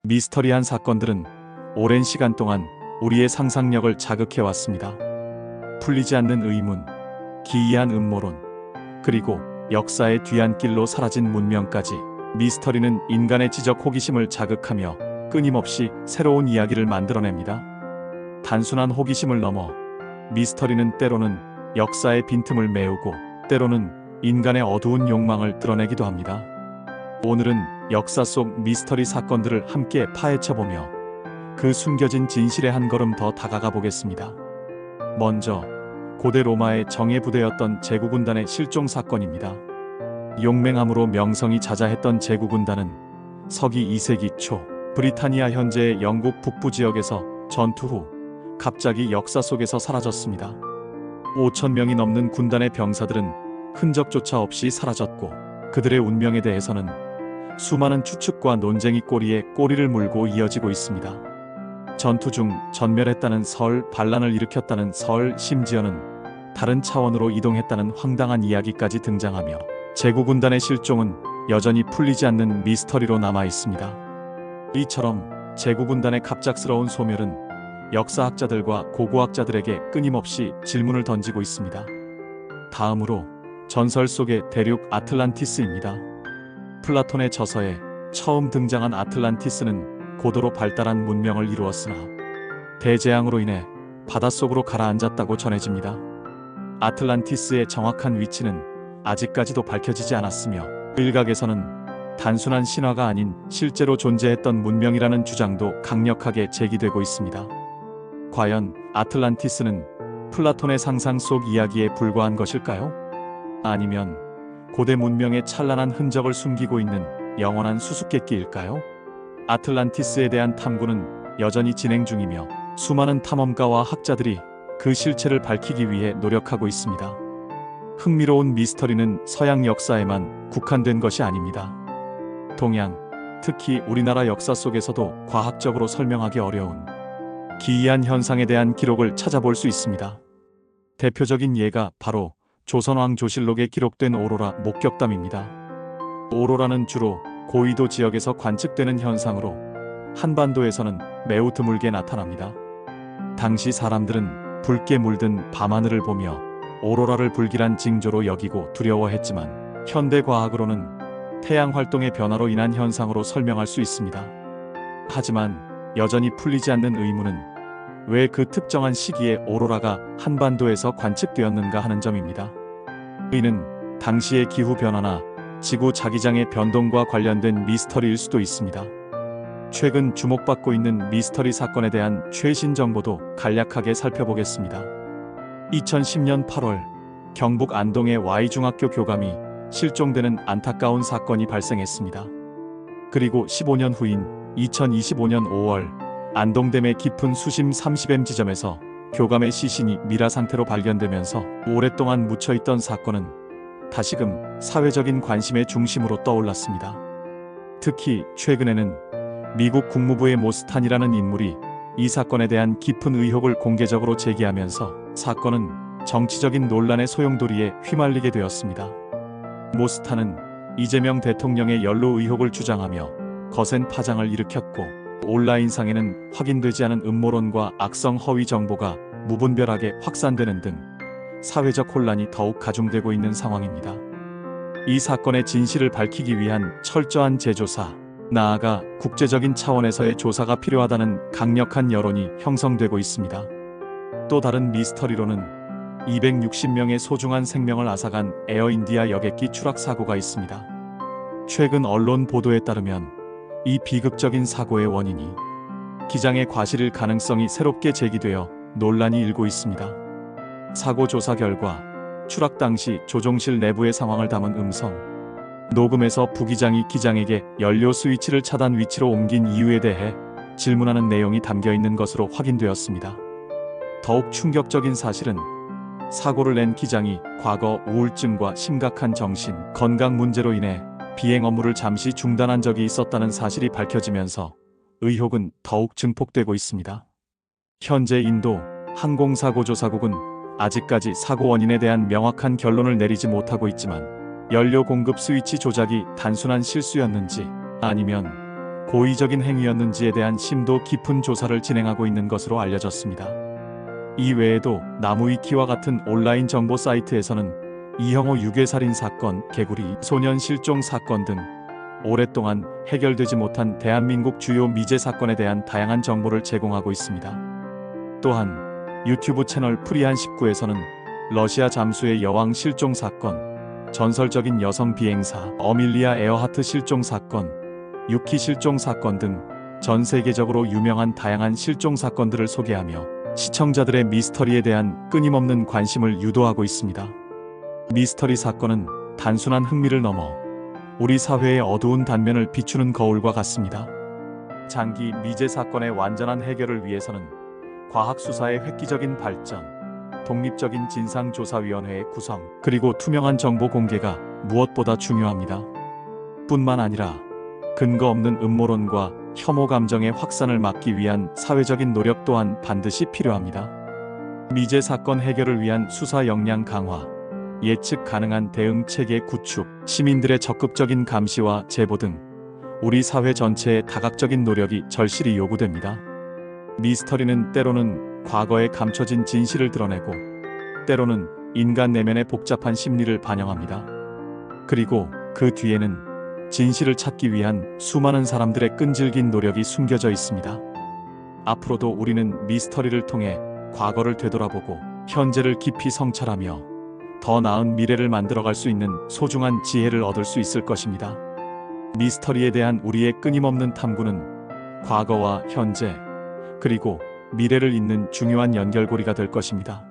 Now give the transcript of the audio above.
미스터리한 사건들은 오랜 시간 동안 우리의 상상력을 자극해왔습니다. 풀리지 않는 의문, 기이한 음모론, 그리고 역사의 뒤안길로 사라진 문명까지 미스터리는 인간의 지적 호기심을 자극하며 끊임없이 새로운 이야기를 만들어냅니다. 단순한 호기심을 넘어 미스터리는 때로는 역사의 빈틈을 메우고 때로는 인간의 어두운 욕망을 드러내기도 합니다. 오늘은 역사 속 미스터리 사건들을 함께 파헤쳐보며 그 숨겨진 진실에 한 걸음 더 다가가 보겠습니다. 먼저 고대 로마의 정예 부대였던 제국군단의 실종 사건입니다. 용맹함으로 명성이 자자했던 제국군단은 서기 2세기 초 브리타니아 현재의 영국 북부 지역에서 전투 후 갑자기 역사 속에서 사라졌습니다. 5,000명이 넘는 군단의 병사들은 흔적조차 없이 사라졌고 그들의 운명에 대해서는 수많은 추측과 논쟁이 꼬리에 꼬리를 물고 이어지고 있습니다. 전투 중 전멸했다는 설, 반란을 일으켰다는 설, 심지어는 다른 차원으로 이동했다는 황당한 이야기까지 등장하며 제국군단의 실종은 여전히 풀리지 않는 미스터리로 남아 있습니다. 이처럼 제국군단의 갑작스러운 소멸은 역사학자들과 고고학자들에게 끊임없이 질문을 던지고 있습니다. 다음으로 전설 속의 대륙 아틀란티스입니다. 플라톤의 저서에 처음 등장한 아틀란티스는 고도로 발달한 문명을 이루었으나 대재앙으로 인해 바닷속으로 가라앉았다고 전해집니다. 아틀란티스의 정확한 위치는 아직까지도 밝혀지지 않았으며 일각에서는 단순한 신화가 아닌 실제로 존재했던 문명이라는 주장도 강력하게 제기되고 있습니다. 과연 아틀란티스는 플라톤의 상상 속 이야기에 불과한 것일까요? 아니면 고대 문명의 찬란한 흔적을 숨기고 있는 영원한 수수께끼일까요? 아틀란티스에 대한 탐구는 여전히 진행 중이며 수많은 탐험가와 학자들이 그 실체를 밝히기 위해 노력하고 있습니다. 흥미로운 미스터리는 서양 역사에만 국한된 것이 아닙니다. 동양, 특히 우리나라 역사 속에서도 과학적으로 설명하기 어려운 기이한 현상에 대한 기록을 찾아볼 수 있습니다. 대표적인 예가 바로 조선왕조실록에 기록된 오로라 목격담입니다. 오로라는 주로 고위도 지역에서 관측되는 현상으로 한반도에서는 매우 드물게 나타납니다. 당시 사람들은 붉게 물든 밤하늘을 보며 오로라를 불길한 징조로 여기고 두려워했지만 현대 과학으로는 태양 활동의 변화로 인한 현상으로 설명할 수 있습니다. 하지만 여전히 풀리지 않는 의문은 왜 그 특정한 시기에 오로라가 한반도에서 관측되었는가 하는 점입니다. 이는 당시의 기후 변화나 지구 자기장의 변동과 관련된 미스터리일 수도 있습니다. 최근 주목받고 있는 미스터리 사건에 대한 최신 정보도 간략하게 살펴보겠습니다. 2010년 8월 경북 안동의 Y중학교 교감이 실종되는 안타까운 사건이 발생했습니다. 그리고 15년 후인 2025년 5월 안동댐의 깊은 수심 30m 지점에서 교감의 시신이 미라 상태로 발견되면서 오랫동안 묻혀있던 사건은 다시금 사회적인 관심의 중심으로 떠올랐습니다. 특히 최근에는 미국 국무부의 모스탄이라는 인물이 이 사건에 대한 깊은 의혹을 공개적으로 제기하면서 사건은 정치적인 논란의 소용돌이에 휘말리게 되었습니다. 모스탄은 이재명 대통령의 연루 의혹을 주장하며 거센 파장을 일으켰고 온라인상에는 확인되지 않은 음모론과 악성 허위 정보가 무분별하게 확산되는 등 사회적 혼란이 더욱 가중되고 있는 상황입니다. 이 사건의 진실을 밝히기 위한 철저한 재조사, 나아가 국제적인 차원에서의 조사가 필요하다는 강력한 여론이 형성되고 있습니다. 또 다른 미스터리로는 260명의 소중한 생명을 앗아간 에어인디아 여객기 추락 사고가 있습니다. 최근 언론 보도에 따르면 이 비극적인 사고의 원인이 기장의 과실일 가능성이 새롭게 제기되어 논란이 일고 있습니다. 사고 조사 결과 추락 당시 조종실 내부의 상황을 담은 음성 녹음에서 부기장이 기장에게 연료 스위치를 차단 위치로 옮긴 이유에 대해 질문하는 내용이 담겨 있는 것으로 확인되었습니다. 더욱 충격적인 사실은 사고를 낸 기장이 과거 우울증과 심각한 정신, 건강 문제로 인해 비행 업무를 잠시 중단한 적이 있었다는 사실이 밝혀지면서 의혹은 더욱 증폭되고 있습니다. 현재 인도 항공사고조사국은 아직까지 사고 원인에 대한 명확한 결론을 내리지 못하고 있지만 연료 공급 스위치 조작이 단순한 실수였는지 아니면 고의적인 행위였는지에 대한 심도 깊은 조사를 진행하고 있는 것으로 알려졌습니다. 이 외에도 나무위키와 같은 온라인 정보 사이트에서는 이형호 유괴살인 사건, 개구리 소년 실종 사건 등 오랫동안 해결되지 못한 대한민국 주요 미제 사건에 대한 다양한 정보를 제공하고 있습니다. 또한 유튜브 채널 프리한19에서는 러시아 잠수의 여왕 실종 사건, 전설적인 여성 비행사 어밀리아 에어하트 실종 사건, 유키 실종 사건 등 전 세계적으로 유명한 다양한 실종 사건들을 소개하며 시청자들의 미스터리에 대한 끊임없는 관심을 유도하고 있습니다. 미스터리 사건은 단순한 흥미를 넘어 우리 사회의 어두운 단면을 비추는 거울과 같습니다. 장기 미제 사건의 완전한 해결을 위해서는 과학 수사의 획기적인 발전, 독립적인 진상조사위원회의 구성, 그리고 투명한 정보 공개가 무엇보다 중요합니다. 뿐만 아니라 근거 없는 음모론과 혐오 감정의 확산을 막기 위한 사회적인 노력 또한 반드시 필요합니다. 미제 사건 해결을 위한 수사 역량 강화, 예측 가능한 대응 체계 구축, 시민들의 적극적인 감시와 제보 등 우리 사회 전체의 다각적인 노력이 절실히 요구됩니다. 미스터리는 때로는 과거에 감춰진 진실을 드러내고 때로는 인간 내면의 복잡한 심리를 반영합니다. 그리고 그 뒤에는 진실을 찾기 위한 수많은 사람들의 끈질긴 노력이 숨겨져 있습니다. 앞으로도 우리는 미스터리를 통해 과거를 되돌아보고 현재를 깊이 성찰하며 더 나은 미래를 만들어갈 수 있는 소중한 지혜를 얻을 수 있을 것입니다. 미스터리에 대한 우리의 끊임없는 탐구는 과거와 현재, 그리고 미래를 잇는 중요한 연결고리가 될 것입니다.